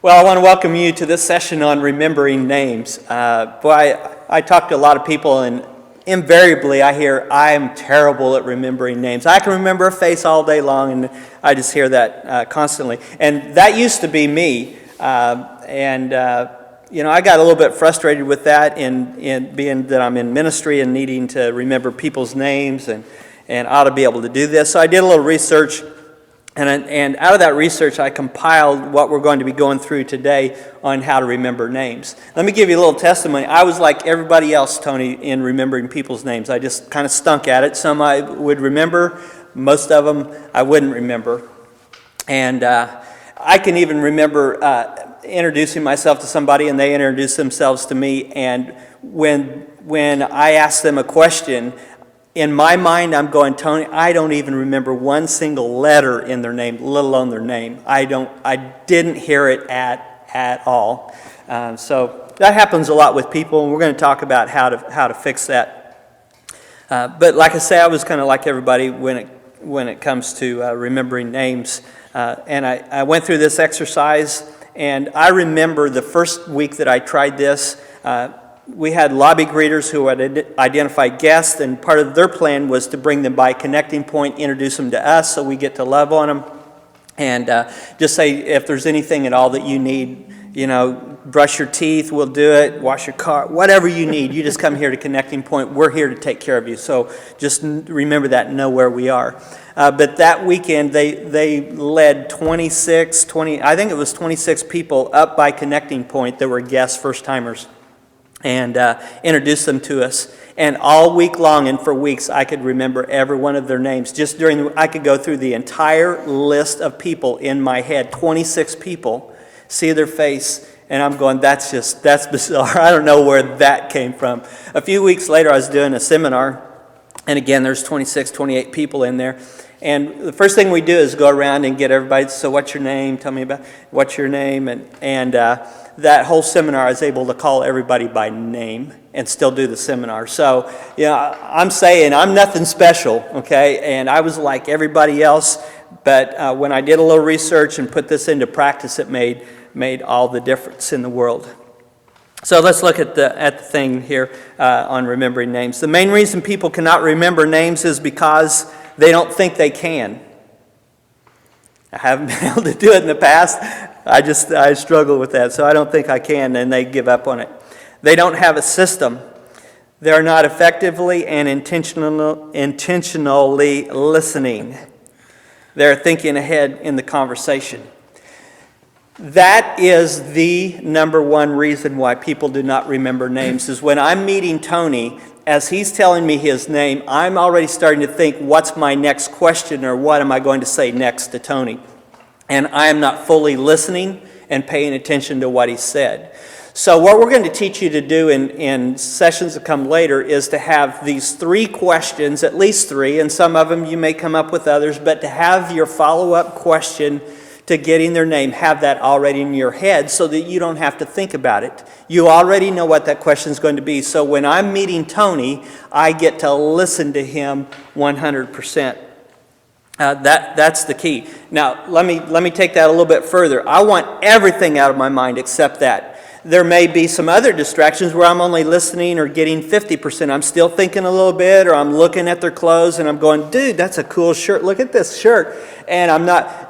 Well, I want to welcome you to this session on remembering names. I talk to a lot of people, and invariably I hear, I am terrible at remembering names. I can remember a face all day long, and I just hear that constantly. And that used to be me. I got a little bit frustrated with that in being that I'm in ministry and needing to remember people's names and ought to be able to do this. So I did a little research. And out of that research, I compiled what we're going to be going through today on how to remember names. Let me give you a little testimony. I was like everybody else, Tony, in remembering people's names. I just kind of stunk at it. Some I would remember. Most of them I wouldn't remember. And I can even remember introducing myself to somebody, and they introduced themselves to me. And when I asked them a question, in my mind, I'm going, Tony, I don't even remember one single letter in their name, let alone their name. I didn't hear it at all. So that happens a lot with people, and we're going to talk about how to fix that. But like I say, I was kind of like everybody when it comes to remembering names. And I went through this exercise, and I remember the first week that I tried this. We had lobby greeters who had identified guests, and part of their plan was to bring them by connecting point, introduce them to us so we get to love on them, and just say if there's anything at all that you need, brush your teeth, we'll do it, wash your car, whatever you need, you just come here to connecting point. We're here to take care of you. So just remember that and know where we are. But that weekend, they led 26 people up by connecting point that were guests, first-timers, and introduced them to us. And all week long and for weeks, I could remember every one of their names. Just I could go through the entire list of people in my head, 26 people, see their face, and I'm going, that's bizarre. I don't know where that came from. A few weeks later, I was doing a seminar, and again, there's 26, 28 people in there. And the first thing we do is go around and get everybody, so what's your name? Tell me about what's your name? And that whole seminar, I was able to call everybody by name and still do the seminar. So, I'm saying I'm nothing special, okay? And I was like everybody else, but when I did a little research and put this into practice, it made all the difference in the world. So let's look at the thing here on remembering names. The main reason people cannot remember names is because they don't think they can. I haven't been able to do it in the past. I struggle with that, so I don't think I can, and they give up on it. They don't have a system. They're not effectively and intentionally listening. They're thinking ahead in the conversation. That is the number one reason why people do not remember names, is when I'm meeting Tony, as he's telling me his name, I'm already starting to think, what's my next question, or what am I going to say next to Tony? And I am not fully listening and paying attention to what he said. So what we're going to teach you to do in sessions that come later is to have these 3 questions, at least 3, and some of them you may come up with others, but to have your follow-up question to getting their name, have that already in your head so that you don't have to think about it. You already know what that question is going to be. So when I'm meeting Tony, I get to listen to him 100%. That's the key. Now, let me take that a little bit further. I want everything out of my mind except that. There may be some other distractions where I'm only listening or getting 50%. I'm still thinking a little bit, or I'm looking at their clothes and I'm going, dude, that's a cool shirt. Look at this shirt. And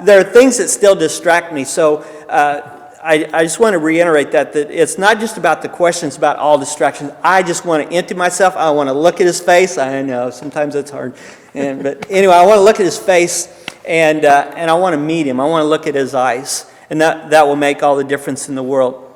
there are things that still distract me. So I just want to reiterate that it's not just about the questions, about all distractions. I just want to empty myself. I want to look at his face. I know, sometimes it's hard. But anyway, I want to look at his face and I want to meet him. I want to look at his eyes. And that will make all the difference in the world.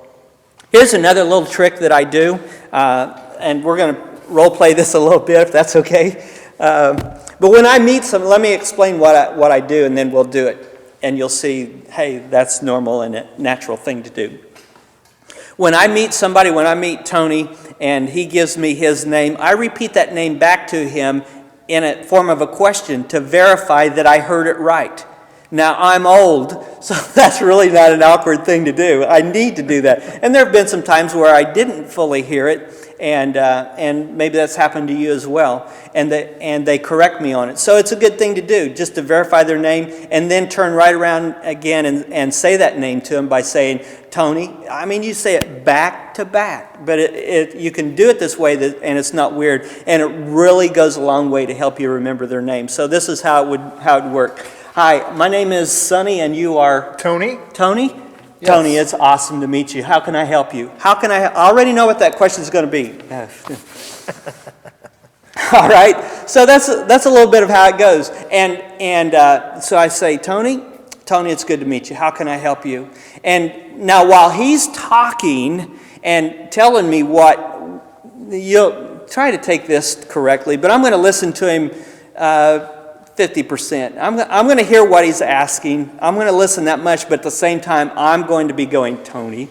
Here's another little trick that I do, and we're going to role play this a little bit, if that's okay. But when I meet let me explain what I do, and then we'll do it. And you'll see, hey, that's normal and a natural thing to do. When I meet somebody, when I meet Tony, and he gives me his name, I repeat that name back to him in a form of a question to verify that I heard it right. Now, I'm old, so that's really not an awkward thing to do. I need to do that. And there have been some times where I didn't fully hear it, and maybe that's happened to you as well, and they correct me on it. So it's a good thing to do, just to verify their name, and then turn right around again and say that name to them by saying, Tony. I mean, you say it back to back, but you can do it this way, and it's not weird, and it really goes a long way to help you remember their name. So this is how it would work. Hi, my name is Sonny, and you are? Tony. Tony? Yes. Tony, it's awesome to meet you. How can I help you? I already know what that question is going to be. All right, so that's a little bit of how it goes. And so I say, Tony, it's good to meet you. How can I help you? And now while he's talking and telling me you'll try to take this correctly, but I'm going to listen to him 50%. I'm going to hear what he's asking. I'm going to listen that much, but at the same time, I'm going to be going, Tony,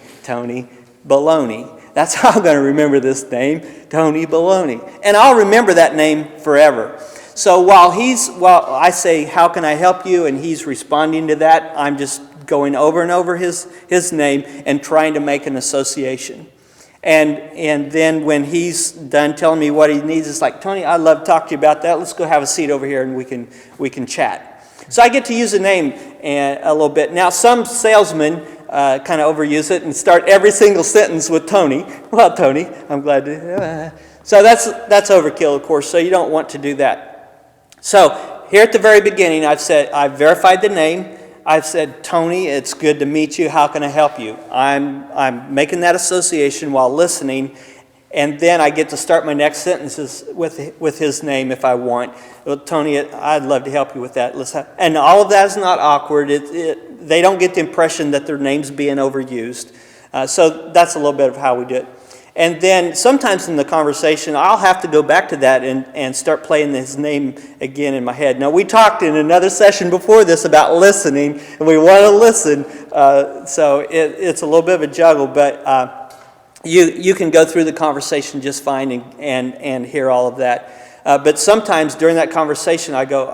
Baloney. That's how I'm going to remember this name, Tony Baloney. And I'll remember that name forever. So while I say, how can I help you? And he's responding to that, I'm just going over and over his name and trying to make an association. And then when he's done telling me what he needs, it's like, Tony, I'd love to talk to you about that. Let's go have a seat over here and we can chat. So I get to use a name a little bit. Now, some salesmen kind of overuse it and start every single sentence with Tony. Well, Tony, I'm glad to. So that's overkill, of course. So you don't want to do that. So here at the very beginning, I've verified the name. I've said, Tony, it's good to meet you. How can I help you? I'm making that association while listening, and then I get to start my next sentences with his name if I want. Well, Tony, I'd love to help you with that. And all of that is not awkward. They don't get the impression that their name's being overused. So that's a little bit of how we do it. And then sometimes in the conversation, I'll have to go back to that and start playing his name again in my head. Now, we talked in another session before this about listening, and we want to listen. So it's a little bit of a juggle, but you can go through the conversation just fine and hear all of that. But sometimes during that conversation, I go,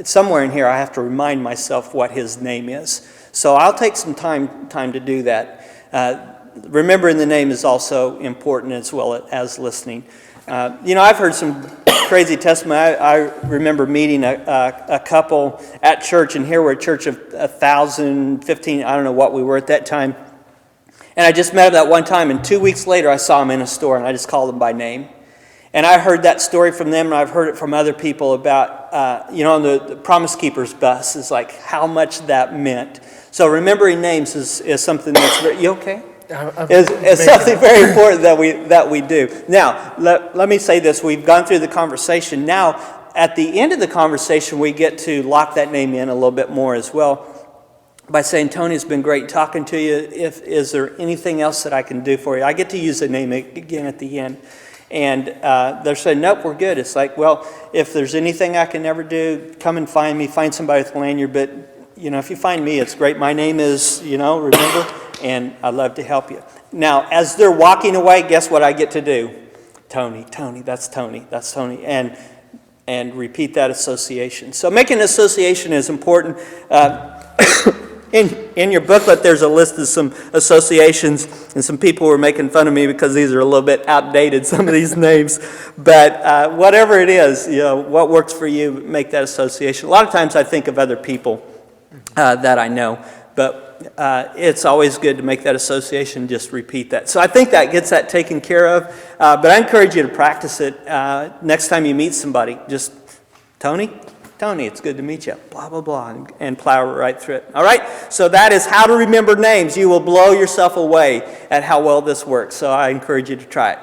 somewhere in here, I have to remind myself what his name is. So I'll take some time to do that. Remembering the name is also important as well as listening. I've heard some crazy testimony. I remember meeting a couple at church, and here we're a church of 1,000, 15, I don't know what we were at that time. And I just met him that one time, and 2 weeks later I saw him in a store, and I just called him by name. And I heard that story from them, and I've heard it from other people about, on the Promise Keepers bus, is like how much that meant. So remembering names is something that's, you okay? It's something very important that we do. Now, let me say this. We've gone through the conversation. Now, at the end of the conversation, we get to lock that name in a little bit more as well by saying, Tony, it's been great talking to you. Is there anything else that I can do for you? I get to use the name again at the end. And they're saying, nope, we're good. It's like, well, if there's anything I can ever do, come and find me. Find somebody with a lanyard. But, if you find me, it's great. My name is, remember, and I'd love to help you. Now, as they're walking away, guess what I get to do? Tony, that's Tony, and repeat that association. So making an association is important. In your booklet, there's a list of some associations, and some people were making fun of me because these are a little bit outdated, some of these names. But whatever it is, what works for you, make that association. A lot of times I think of other people that I know, but it's always good to make that association, just repeat that. So I think that gets that taken care of, but I encourage you to practice it next time you meet somebody. Just, Tony, it's good to meet you, blah, blah, blah, and plow right through it. All right, so that is how to remember names. You will blow yourself away at how well this works, so I encourage you to try it.